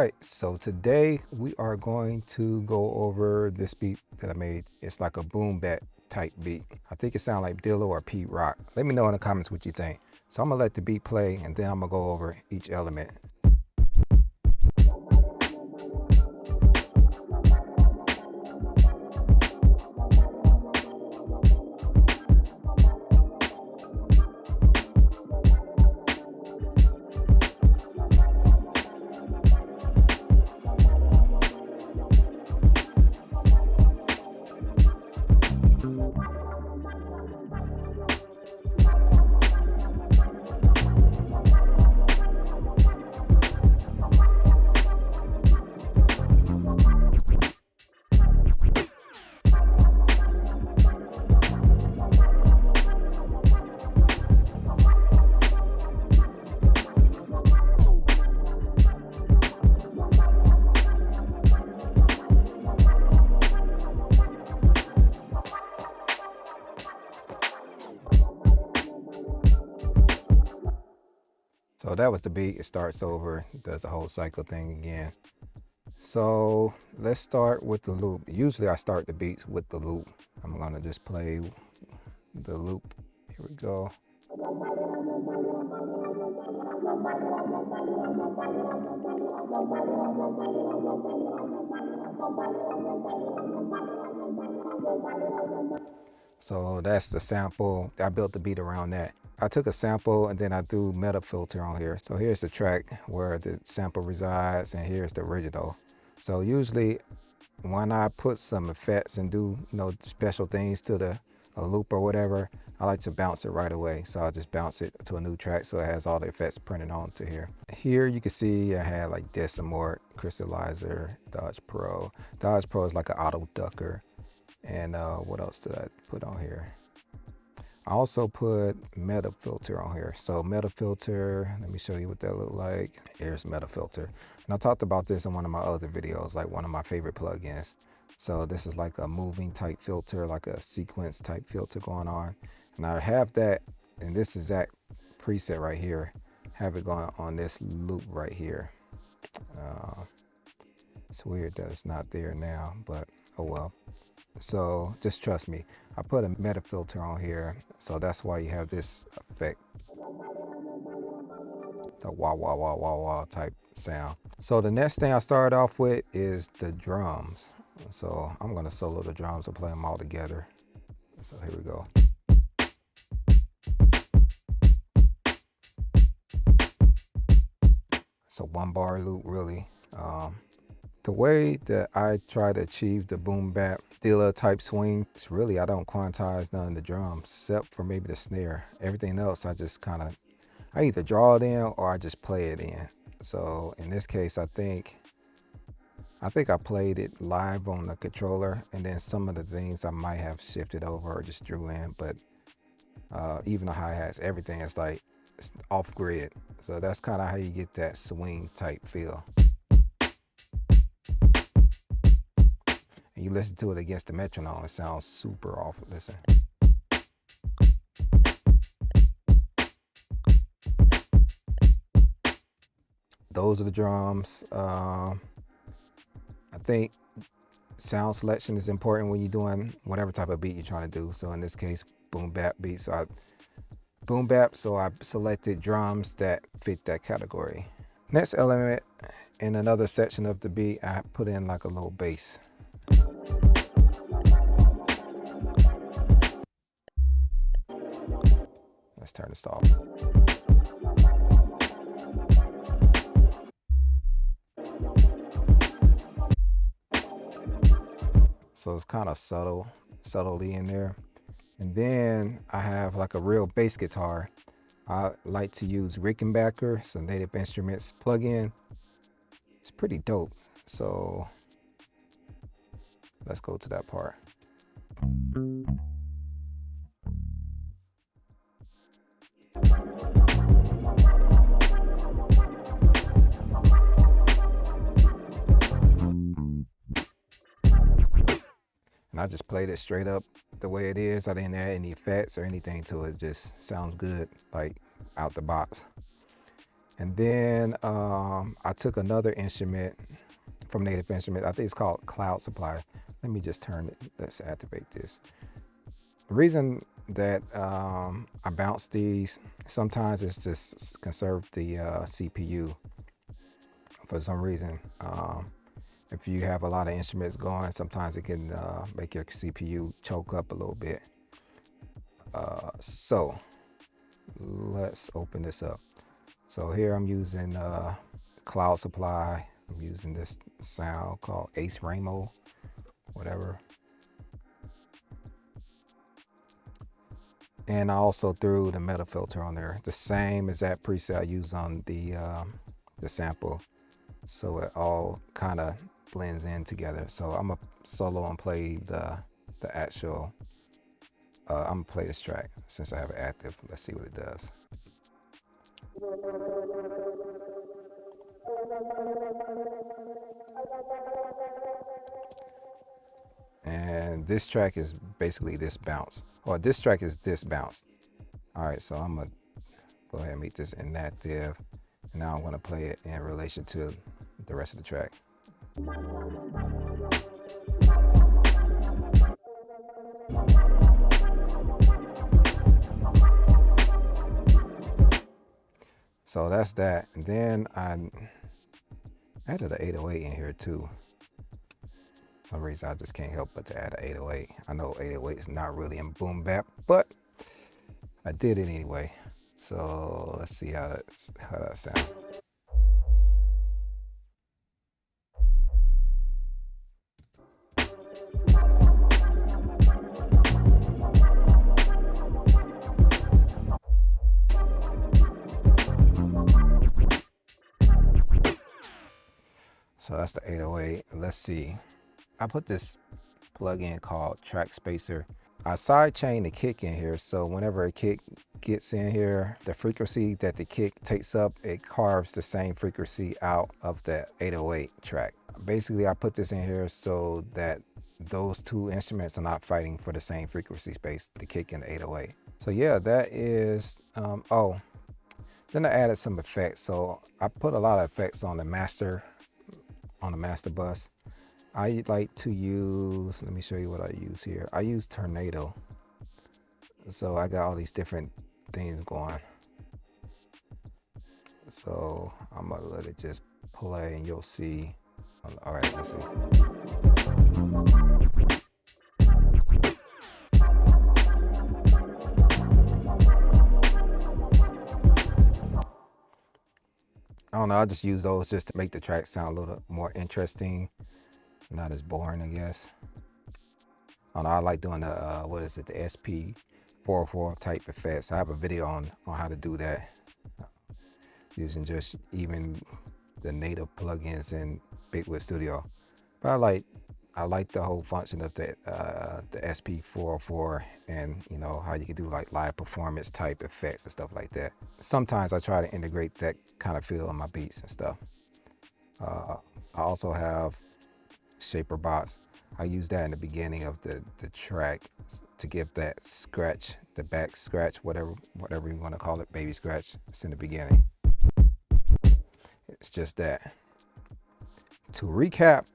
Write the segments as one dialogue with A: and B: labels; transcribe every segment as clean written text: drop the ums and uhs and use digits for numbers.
A: right, so today we are going to go over this beat that I made. It's like a boom bap type beat. I think it sounds like Dilla or Pete Rock. Let me know in the comments what you think. So I'm gonna let the beat play and then I'm gonna go over each element. So that was the beat. It starts over, does the whole cycle thing again. So let's start with the loop. Usually I start the beats with the loop. I'm gonna just play the loop. Here we go. So that's the sample. I built the beat around that. I took a sample and then I threw meta filter on here. So here's the track where the sample resides and here's the original. So usually when I put some effects and do, special things to a loop or whatever, I like to bounce it right away. So I'll just bounce it to a new track so it has all the effects printed onto here. Here you can see I had like Decimort, Crystallizer, Dodge Pro. Dodge Pro is like an auto ducker. And what else did I put on here? I also put meta filter on here. So meta filter, let me show you what that looked like. Here's meta filter. And I talked about this in one of my other videos, like one of my favorite plugins. So this is like a moving type filter, like a sequence type filter going on. And I have that in this exact preset right here, have it going on this loop right here. It's weird that it's not there now, but oh well. So just trust me, I put a meta filter on here, so that's why you have this effect, the wah wah wah wah wah type sound. So the next thing I start off with is the drums. So I'm gonna solo the drums and play them all together. So here we go. So one bar loop really. The way that I try to achieve the boom bap dilla type swing, it's really, I don't quantize none of the drums except for maybe the snare. Everything else I just I either draw it in or I just play it in. So in this case, I think I played it live on the controller, and then some of the things I might have shifted over or just drew in, but even the hi-hats, everything is like it's off grid. So that's kind of how you get that swing type feel. And you listen to it against the metronome, it sounds super off. Listen. Those are the drums. I think sound selection is important when you're doing whatever type of beat you're trying to do. So in this case, boom bap beat. So I selected drums that fit that category. Next element, in another section of the beat, I put in like a little bass. Let's turn this off. So it's kind of subtly in there. And then I have like a real bass guitar. I like to use Rickenbacker, some Native Instruments plugin. It's pretty dope. So let's go to that part. And I just played it straight up the way it is. I didn't add any effects or anything to it. It just sounds good, like out the box. And then I took another instrument from Native Instruments. I think it's called Cloud Supply. Let me just turn it. Let's activate this. The reason that I bounce these, sometimes it's just conserve the CPU for some reason. If you have a lot of instruments going, sometimes it can make your CPU choke up a little bit. So let's open this up. So here I'm using Cloud Supply. I'm using this sound called Ace Rainbow, whatever. And I also threw the meta filter on there, the same as that preset I used on the sample. So it all kind of blends in together. So I'm gonna solo and play the actual, I'm gonna play this track since I have it active. Let's see what it does. And this track is basically this bounce. Or this track is this bounce. All right, so I'm gonna go ahead and make this inactive. And now I'm gonna play it in relation to the rest of the track. So that's that. And then I added an 808 in here too. For some reason I just can't help but to add an 808. I know 808 is not really in Boombap, but I did it anyway. So let's see how that sounds. So that's the 808. Let's see. I put this plugin called Track Spacer. I sidechain the kick in here, so whenever a kick gets in here, the frequency that the kick takes up, it carves the same frequency out of the 808 track. Basically, I put this in here so that those two instruments are not fighting for the same frequency space, the kick and the 808. So yeah, that is, oh, then I added some effects. So I put a lot of effects on the master bus. I like to use, let me show you what I use here. I use Tornado. So I got all these different things going. So I'm gonna let it just play and you'll see. All right, let's see. I don't know, I just use those just to make the track sound a little more interesting. Not as boring, I guess. I don't know, I like doing the, what is it, the SP404 type effects. I have a video on how to do that. Using just even the native plugins in Bitwig Studio. But I like the whole function of the SP404 and you know how you can do like live performance type effects and stuff like that. Sometimes I try to integrate that kind of feel in my beats and stuff. I also have shaper box. I use that in the beginning of the track to give that scratch, the back scratch, whatever you want to call it, baby scratch. It's in the beginning. It's just that. To recap,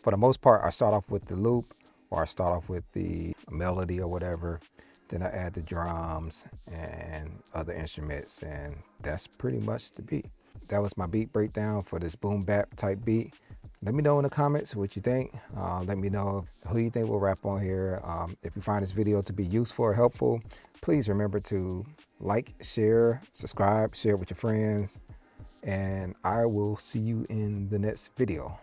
A: for the most part, I start off with the loop or I start off with the melody or whatever. Then I add the drums and other instruments, and that's pretty much the beat. That was my beat breakdown for this boom bap type beat. Let me know in the comments what you think. Let me know who you think will rap on here. If you find this video to be useful or helpful, please remember to like, share, subscribe, share with your friends, and I will see you in the next video.